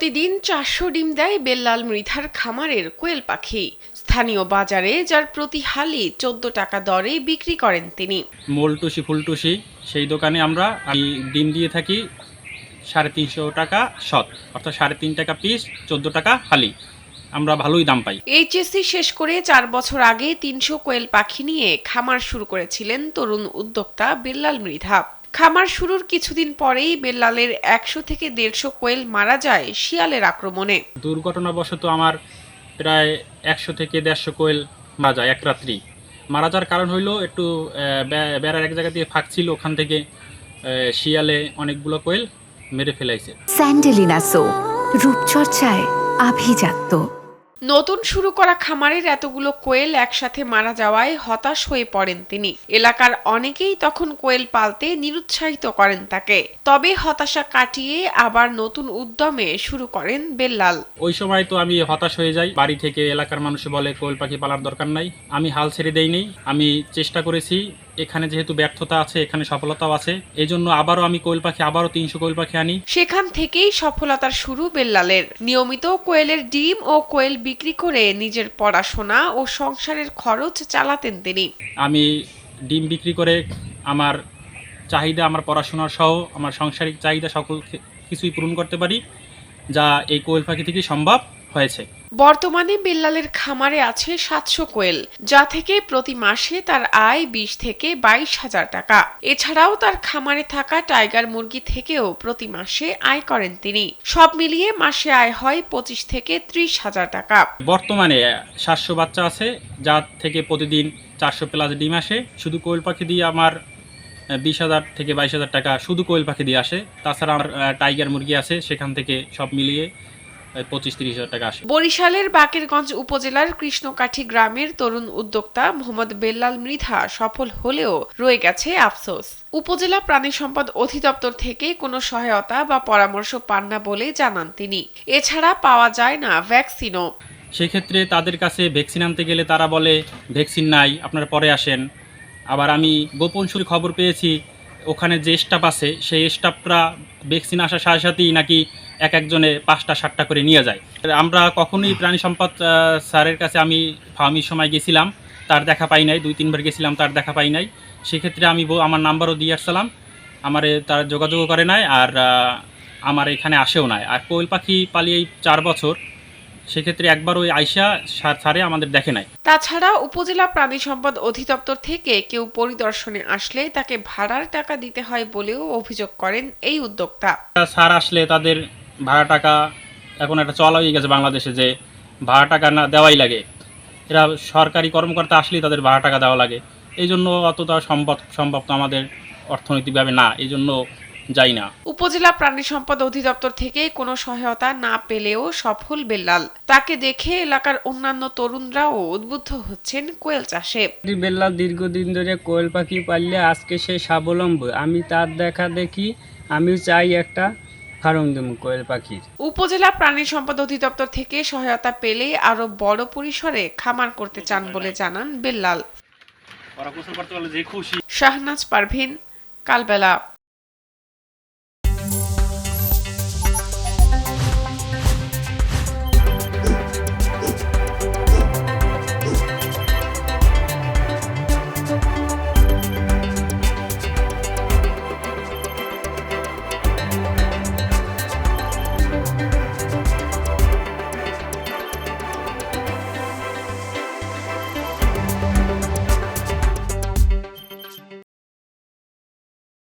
প্রতিদিন ৪০০ ডিম দেয় বেল্লাল মৃধার খামারের কোয়েল পাখি। স্থানীয় বাজারে যার প্রতি হালি ১৪ টাকা দরে বিক্রি করেন তিনি। মোলটুসি ফুলটুসি সেই দোকানে আমরা ডিম দিয়ে থাকি ৩৫০ টাকা শত, অর্থাৎ ৩.৫ টাকা পিস, ১৪ টাকা হালি। আমরা ভালোই দাম পাই। এইচএসসি শেষ করে ৪ বছর আগে ৩০০ কোয়েল পাখি নিয়ে খামার শুরু করেছিলেন তরুণ উদ্যোক্তা বেল্লাল মৃধা। খামার শুরুর কিছুদিন পরেই বেল্লালের ১০০ থেকে ১৫০ কোয়েল মারা যায় শিয়ালের আক্রমণে। দুর্ঘটনাবশত আমার প্রায় ১০০ থেকে ১৫০ কোয়েল মারা যায় এক রাত্রি। মারা যাওয়ার কারণ হইল একটু বেড়ার এক জায়গা দিয়ে ফাঁক ছিল, ওখান থেকে শিয়ালে অনেকগুলো কোয়েল মেরে ফেলাইছে। স্যান্ডেলিনা সো, রূপচর্চায় আভিজাত্য। নতুন শুরু করা খামারের এতগুলো কোয়েল একসাথে মারা যাওয়ায় হতাশ হয়ে পড়েন তিনি। এলাকার অনেকেই তখন কোয়েল পালতে নিরুৎসাহিত করেন তাকে। তবে হতাশা কাটিয়ে আবার নতুন উদ্যমে শুরু করেন বেল্লাল। ওই সময় তো আমি হতাশ হয়ে যাই। বাড়ি থেকে এলাকার মানুষ বলে কোয়েল পাখি পালার দরকার নাই। আমি হাল ছেড়ে দেইনি। আমি চেষ্টা করেছি, এখানে যেহেতু ব্যর্থতা আছে এখানে সফলতাও আছে, এই জন্য আবারও আমি কোয়েল পাখি, আবারও ৩০০ কোয়েল পাখি আনি। সেখান থেকেই সফলতার শুরু বেল্লালের। নিয়মিত কোয়েলের ডিম ও কোয়েল বিক্রি করে নিজের পড়াশোনা ও সংসারের খরচ চালাতেন তিনি। আমি ডিম বিক্রি করে আমার চাহিদা, আমার পড়াশোনার সহ আমার সাংসারিক চাহিদা সকল কিছুই পূরণ করতে পারি, যা এই কোয়েল পাখি থেকে সম্ভব হয়েছে। বর্তমানে বেল্লালের খামারে আছে ৭০০ কোয়েল, যা থেকে প্রতি মাসে তার আয় ২০ থেকে ২২,০০০ টাকা। এছাড়াও তার খামারে থাকা টাইগার মুরগি থেকেও প্রতি মাসে আয় করেন তিনি। সব মিলিয়ে মাসে আয় হয় ২৫ থেকে ৩০,০০০ টাকা। বর্তমানে ৭০০ বাচ্চা আছে, যা থেকে প্রতিদিন ৪০০ প্লাস ডিম আসে। শুধু কোয়েল পাখি দিয়ে আমার ২০,০০০ থেকে ২২,০০০ টাকা শুধু কোয়েল পাখি দিয়ে আসে। তাছাড়া আমার টাইগার মুরগি আছে, সেখান থেকে সব মিলিয়ে ২৫-৩০,০০০ টাকা আসে। বরিশালের বাকেরগঞ্জ উপজেলার কৃষ্ণকাঠি গ্রামের তরুণ উদ্যোক্তা মোহাম্মদ বেল্লাল মৃধা সফল হলেও রয়ে গেছে আফসোস। উপজেলা প্রাণী সম্পদ অধিদপ্তর থেকে কোনো সহায়তা বা পরামর্শ পান না বলে জানান তিনি। এছাড়া পাওয়া যায় না ভ্যাকসিনও। সেক্ষেত্রে তাদের কাছে ভ্যাকসিন আনতে গেলে তারা বলে ভ্যাকসিন নাই, আপনারা পরে আসেন। আবার আমি গোপন সূত্রে খবর পেয়েছি, ওখানে যে স্টাফ আছে সেই স্টাফরা ভ্যাকসিন আসার সাথে সাথেই নাকি এক একজনে ৫টা ৭টা করে নিয়ে যায়। আমরা কখনোই প্রাণী সম্পদ স্যারের কাছে আমি ফার্মির সময় গেছিলাম, তার দেখা পাই নাই। ২-৩ বার গেছিলাম, তার দেখা পাই নাই। সেক্ষেত্রে আমি আমার নাম্বারও দিয়ে আসছিলাম, আমারে তার যোগাযোগও করে নাই, আর আমার এখানে আসেও নাই। আর কোয়েল পাখি পালিয়ে ৪ বছর, সেক্ষেত্রে একবার ওই আয়সা স্যারে আমাদের দেখে নাই। তাছাড়া উপজেলা প্রাণী সম্পদ অধিদপ্তর থেকে কেউ পরিদর্শনে আসলে তাকে ভাড়ার টাকা দিতে হয় বলেও অভিযোগ করেন এই উদ্যোক্তা। স্যার আসলে তাদের ভাড়া টাকা, এখন একটা চলা হয়ে গেছে বাংলাদেশে যে ভাড়া টাকা না দেওয়াই লাগে। এরা সরকারি কর্মকর্তা আসলেই তাদের ভাড়া টাকা দেওয়া লাগে। এই জন্য অতটা সম্ভব তো আমাদের অর্থনৈতিকভাবে না, এই জন্য যাই না। উপজেলা প্রাণী সম্পদ অধিদপ্তর থেকে কোনো সহায়তা না পেলেও সফল বেল্লাল। তাকে দেখে এলাকার অন্যান্য তরুণরাও উদ্বুদ্ধ হচ্ছেন কোয়েল চাষে। বেল্লাল দীর্ঘদিন ধরে কোয়েল পাখি পাললে আজকে সে স্বাবলম্বী। আমি তার দেখা দেখি আমিও চাই একটা ফার্ম দেব কোয়েল পাখির। উপজেলা প্রাণী সম্পদ অধিদপ্তর থেকে সহায়তা পেলে আরো বড় পরিসরে খামার করতে চান বলে জানান বেল্লাল। শাহনাজ পারভীন, কালবেলা।